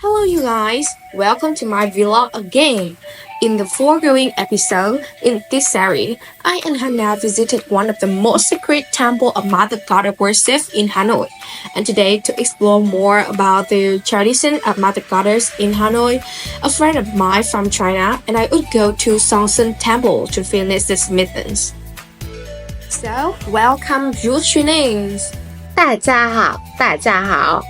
Hello, you guys. Welcome to my vlog again. In the foregoing episode, in this series, I and Hannah visited one of the most sacred temple of Mother Goddess worship in Hanoi. And today, to explore more about the tradition of Mother Goddess in Hanoi, a friend of mine from China and I would go to Songsun Temple to finish this mission. So, welcome, Yu Xunnings. 大家好，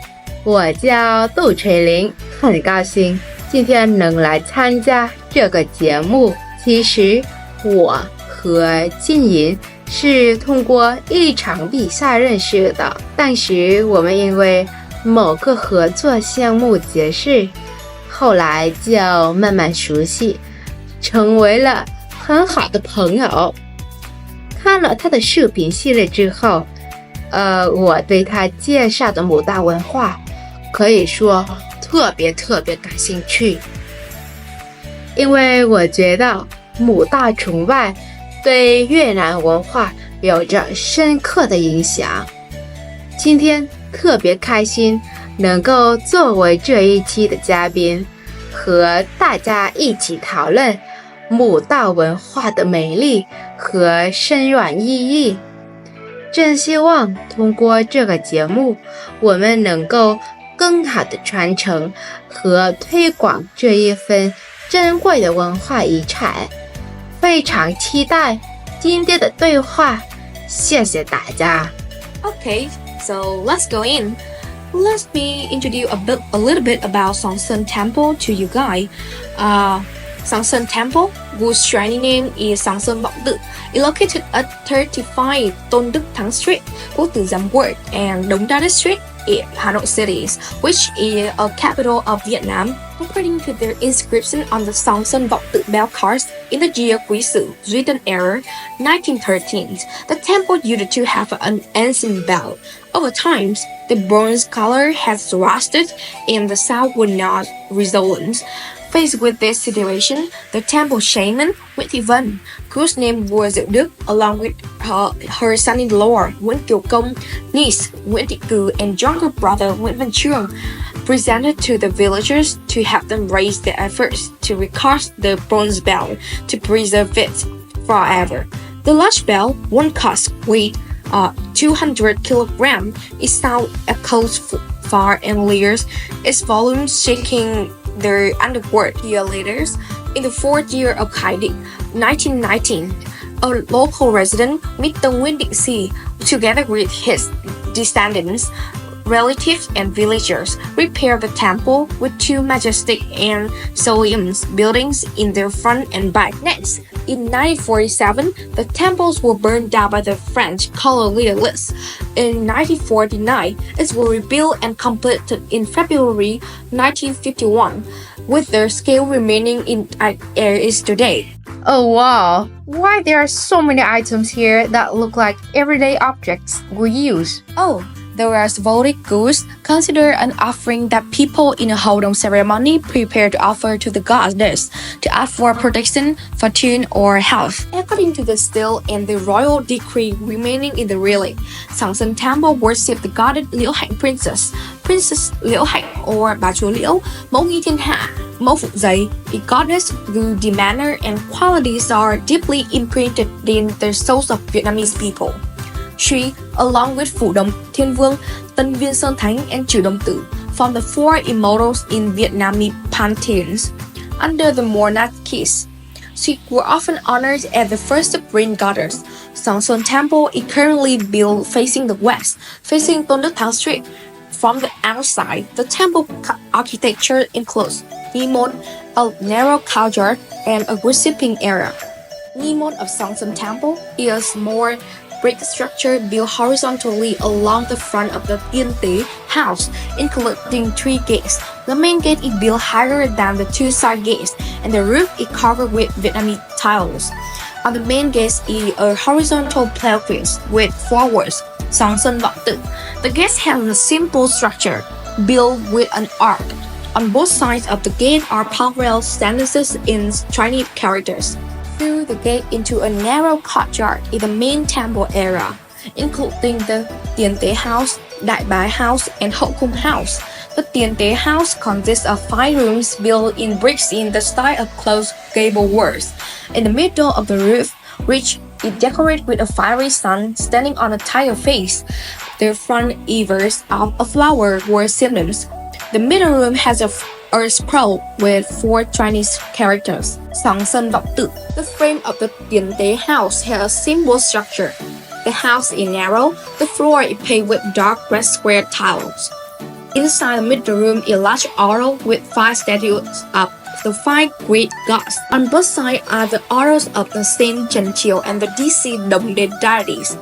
我叫杜垂玲，很高兴今天能来参加这个节目。其实我和金银是通过一场比赛认识的，当时我们因为某个合作项目结识，后来就慢慢熟悉，成为了很好的朋友。看了他的视频系列之后，我对他介绍的母大文化可以说特别感兴趣，因为我觉得母大崇拜对越南文化有着深刻的影响。今天特别开心能够作为这一期的嘉宾，和大家一起讨论母大文化的美丽和深远意义。真希望通过这个节目，我们能够更好的传承和推广这一份珍贵的文化遗产。非常期待今天的对话，谢谢大家。 Okay, so let's go in. Let me introduce a little bit about Songsun Temple to you guys. Songsun Temple, whose shrine name is Songsun Vọng Tự, is located at 35 Tôn Đức Thắng Street, Quốc Tử Giám Ward, and Đống Đa District in Hanoi City, which is a capital of Vietnam. According to their inscription on the Songsun Vọng Tự bell cards in the year Quý Sửu, written era 1913, the temple used to have an ancient bell. Over time, the bronze color has rusted and the sound would not resolve. Faced with this situation, the temple shaman Nguyễn Thị Vân, whose name was Diệu Đức, along with her son-in-law Nguyễn Kiều Công, niece Nguyễn Thị Cừ, and younger brother Nguyễn Văn Trương, presented to the villagers to help them raise their efforts to recast the bronze bell to preserve it forever. The large bell, one cast weight 200 kilograms, its sound echoes far and near, its volume shaking the underworld. Year later, in the fourth year of Khai Định, 1919, a local resident, Mr. Nguyễn Định Si, together with his descendants, relatives, and villagers, repaired the temple with two majestic and solemn buildings in their front and back. Next, in 1947, the temples were burned down by the French colonialists. In 1949, it was rebuilt and completed in February 1951, with their scale remaining in is today. Oh wow, why there are so many items here that look like everyday objects we use? Oh, there are symbolic goods considered an offering that people in a hold-on ceremony prepare to offer to the goddess to ask for protection, fortune, or health. According to the stele and the royal decree remaining in the relic, Songsun Temple worship the goddess Liễu Hạnh Princess, Princess Liễu Hạnh or Bà Chúa Liễu, mẫu nghi thiên hạ, mẫu phụ giấy, a goddess whose manner and qualities are deeply imprinted in the souls of Vietnamese people. She, along with Phủ Đồng Thiên Vương, Tân Viên Sơn Thánh, and Trừ Đồng Tử, form the four immortals in Vietnamese pantheons. Under the monarchies, she were often honored as the first rain goddess. Songsun Temple is currently built facing the west, facing Tôn Đức Thắng Street. From the outside, the temple architecture includes Nghi Môn, a narrow courtyard, and a worshipping area. Nghi Môn of Songsun Temple is more brick structure built horizontally along the front of the Tiên Tế house, including three gates. The main gate is built higher than the two side gates, and the roof is covered with Vietnamese tiles. On the main gate is a horizontal plaque with four words, Songsun Vọng Tự. The gate has a simple structure, built with an arc. On both sides of the gate are parallel sentences in Chinese characters. Through the gate into a narrow courtyard is the main temple area, including the Tiên Tế House, Đại Bái House, and Hậu Cung House. The Tiền Tế house consists of 5 rooms built in bricks in the style of closed gable walls. In the middle of the roof, which is decorated with a fiery sun standing on a tile face, the front eaves of a flower were symbols. The middle room has a scroll with 4 Chinese characters. Song Sơn Vọng Tự. The frame of the Tiền Tế house has a simple structure. The house is narrow. The floor is paved with dark red square tiles. Inside the middle room is a large altar with 5 statues of the 5 great gods. On both sides are the altars of the Saint Trần Triều and the deceased Đồng Đền deities.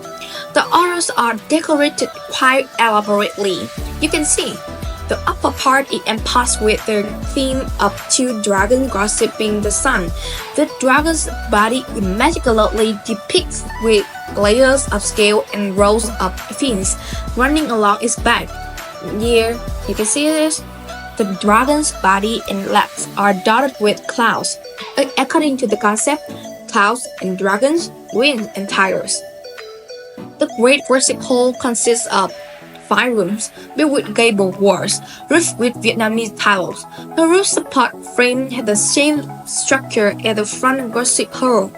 The altars are decorated quite elaborately. You can see the upper part is embossed with the theme of 2 dragons gossiping the sun. The dragon's body immaculately depicts with layers of scale and rows of fins running along its back. Here, you can see this. The dragon's body and legs are dotted with clouds. According to the concept, clouds and dragons, wind and tigers. The great worship hall consists of 5 rooms built with gable walls, roofed with Vietnamese tiles. The roof support frame has the same structure as the front worship hall.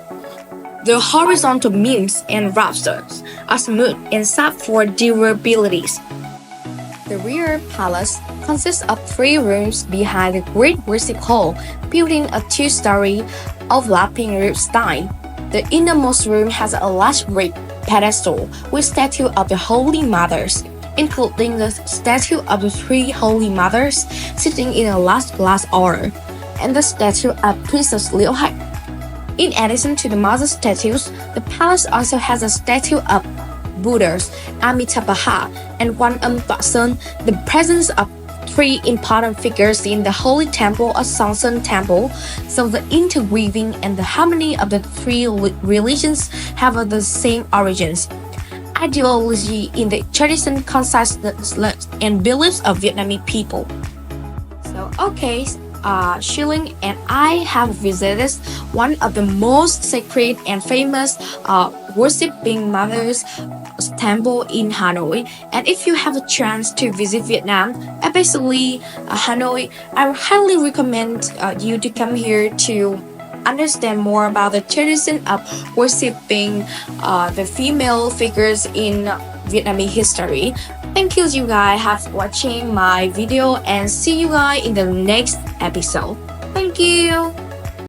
The horizontal beams and rafters are smooth and soft for durability. The rear palace consists of 3 rooms behind the great worship hall, built in a 2-story overlapping roof style. The innermost room has a large brick pedestal with statue of the Holy Mothers, including the statue of the 3 Holy Mothers sitting in a large glass altar, and the statue of Princess Liễu Hạnh. In addition to the mother statues, the palace also has a statue of Buddhas, Amitabha, and Quan Âm Tọa Sơn, the presence of 3 important figures in the holy temple of Song Sơn Temple, so the interweaving and the harmony of the 3 religions have the same origins. Ideology in the tradition, consciousness, and beliefs of Vietnamese people. So, okay, Shilling and I have visited one of the most sacred and famous worshipping mothers temple in Hanoi. And if you have a chance to visit Vietnam, especially Hanoi, I highly recommend you to come here to understand more about the tradition of worshipping the female figures in Vietnamese history. Thank you guys for watching my video and see you guys in the next episode. Thank you.